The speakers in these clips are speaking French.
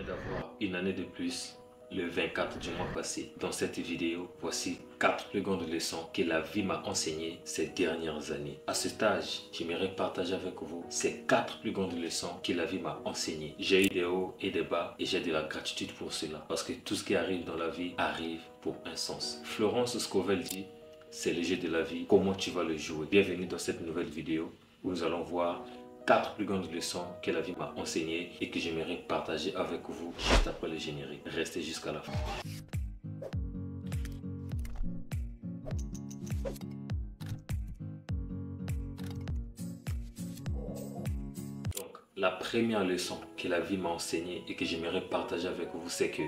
d'avoir une année de plus le 24 du mois passé. Dans cette vidéo, voici 4 plus grandes leçons que la vie m'a enseignées ces dernières années. À ce stage, j'aimerais partager avec vous ces 4 plus grandes leçons que la vie m'a enseignées. J'ai eu des hauts et des bas et j'ai de la gratitude pour cela. Parce que tout ce qui arrive dans la vie arrive pour un sens. Florence Scovel dit, c'est le jeu de la vie, comment tu vas le jouer? Bienvenue dans cette nouvelle vidéo où nous allons voir 4 plus grandes leçons que la vie m'a enseignées et que j'aimerais partager avec vous juste après le générique. Restez jusqu'à la fin. Donc, la première leçon que la vie m'a enseignée et que j'aimerais partager avec vous, c'est que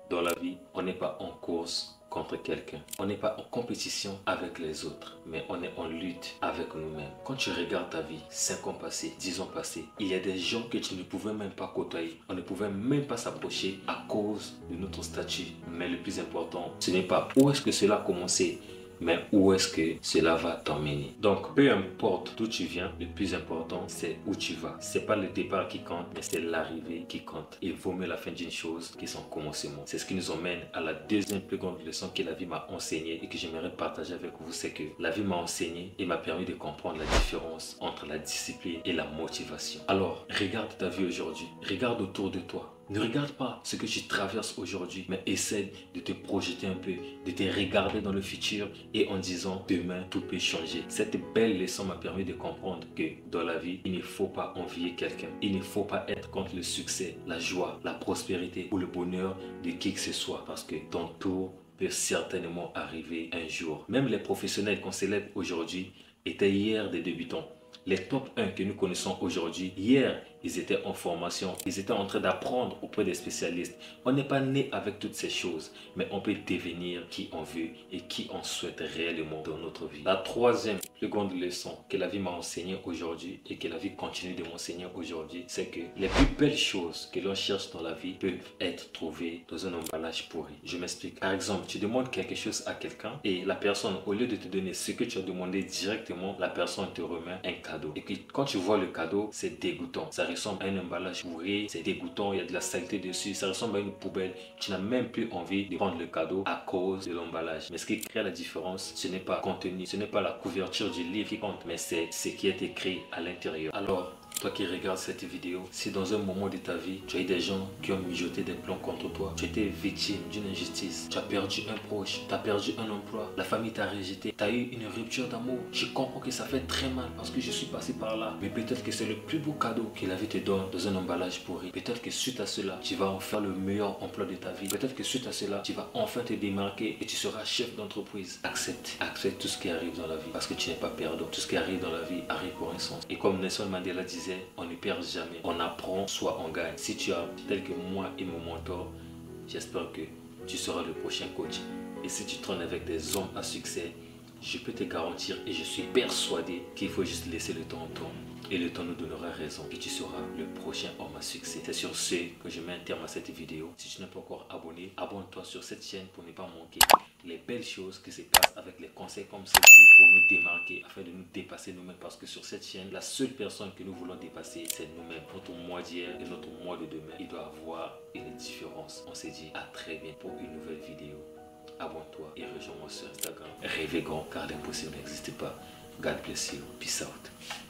dans la vie, on n'est pas en course contre quelqu'un. On n'est pas en compétition avec les autres, mais on est en lutte avec nous-mêmes. Quand tu regardes ta vie, 5 ans passés, 10 ans passés, il y a des gens que tu ne pouvais même pas côtoyer. On ne pouvait même pas s'approcher à cause de notre statut. Mais le plus important, ce n'est pas où est-ce que cela a commencé, mais où est-ce que cela va t'emmener. Donc, peu importe d'où tu viens, le plus important, c'est où tu vas. C'est pas le départ qui compte, mais c'est l'arrivée qui compte. Il vaut mieux la fin d'une chose que son commencement. C'est ce qui nous emmène à la deuxième plus grande leçon que la vie m'a enseignée et que j'aimerais partager avec vous. C'est que la vie m'a enseigné et m'a permis de comprendre la différence entre la discipline et la motivation. Alors, regarde ta vie aujourd'hui. Regarde autour de toi. Ne regarde pas ce que tu traverses aujourd'hui, mais essaie de te projeter un peu, de te regarder dans le futur et en disant demain tout peut changer. Cette belle leçon m'a permis de comprendre que dans la vie, il ne faut pas envier quelqu'un. Il ne faut pas être contre le succès, la joie, la prospérité ou le bonheur de qui que ce soit parce que ton tour peut certainement arriver un jour. Même les professionnels qu'on célèbre aujourd'hui étaient hier des débutants. Les top 1 que nous connaissons aujourd'hui, hier, ils étaient en formation, ils étaient en train d'apprendre auprès des spécialistes. On n'est pas né avec toutes ces choses, mais on peut devenir qui on veut et qui on souhaite réellement dans notre vie. La troisième plus grande leçon que la vie m'a enseignée aujourd'hui et que la vie continue de m'enseigner aujourd'hui, c'est que les plus belles choses que l'on cherche dans la vie peuvent être trouvées dans un emballage pourri. Je m'explique. Par exemple, tu demandes quelque chose à quelqu'un et la personne, au lieu de te donner ce que tu as demandé directement, la personne te remet un cadeau. Et puis, quand tu vois le cadeau, c'est dégoûtant. Ça ressemble à un emballage pourri, c'est dégoûtant, il y a de la saleté dessus, ça ressemble à une poubelle. Tu n'as même plus envie de prendre le cadeau à cause de l'emballage. Mais ce qui crée la différence, ce n'est pas le contenu, ce n'est pas la couverture du livre qui compte, mais c'est ce qui est écrit à l'intérieur. Alors, toi qui regardes cette vidéo, si dans un moment de ta vie, tu as eu des gens qui ont mijoté des plans contre toi, tu étais victime d'une injustice, tu as perdu un proche, tu as perdu un emploi, la famille t'a rejeté, tu as eu une rupture d'amour, je comprends que ça fait très mal parce que je suis passé par là. Mais peut-être que c'est le plus beau cadeau que la vie te donne dans un emballage pourri. Peut-être que suite à cela, tu vas en faire le meilleur emploi de ta vie. Peut-être que suite à cela, tu vas enfin te démarquer et tu seras chef d'entreprise. Accepte tout ce qui arrive dans la vie parce que tu n'es pas perdant. Tout ce qui arrive dans la vie arrive pour un sens. Et comme Nelson Mandela disait, on ne perd jamais, on apprend, soit on gagne. Si tu as tel que moi et mon mentor, j'espère que tu seras le prochain coach. Et si tu traînes avec des hommes à succès, je peux te garantir et je suis persuadé qu'il faut juste laisser le temps au temps. Et le temps nous donnera raison que tu seras le prochain homme à succès. C'est sur ce que je mets un terme à cette vidéo. Si tu n'es pas encore abonné, abonne-toi sur cette chaîne pour ne pas manquer les belles choses qui se passent avec les conseils comme celle-ci pour nous démarquer, afin de nous dépasser nous-mêmes. Parce que sur cette chaîne, la seule personne que nous voulons dépasser, c'est nous-mêmes. Notre moi d'hier et notre moi de demain, il doit avoir une différence. On s'est dit à très bientôt pour une nouvelle vidéo. Abonne-toi et rejoins-moi sur Instagram. Rêvez grand car l'impossible n'existe pas. God bless you. Peace out.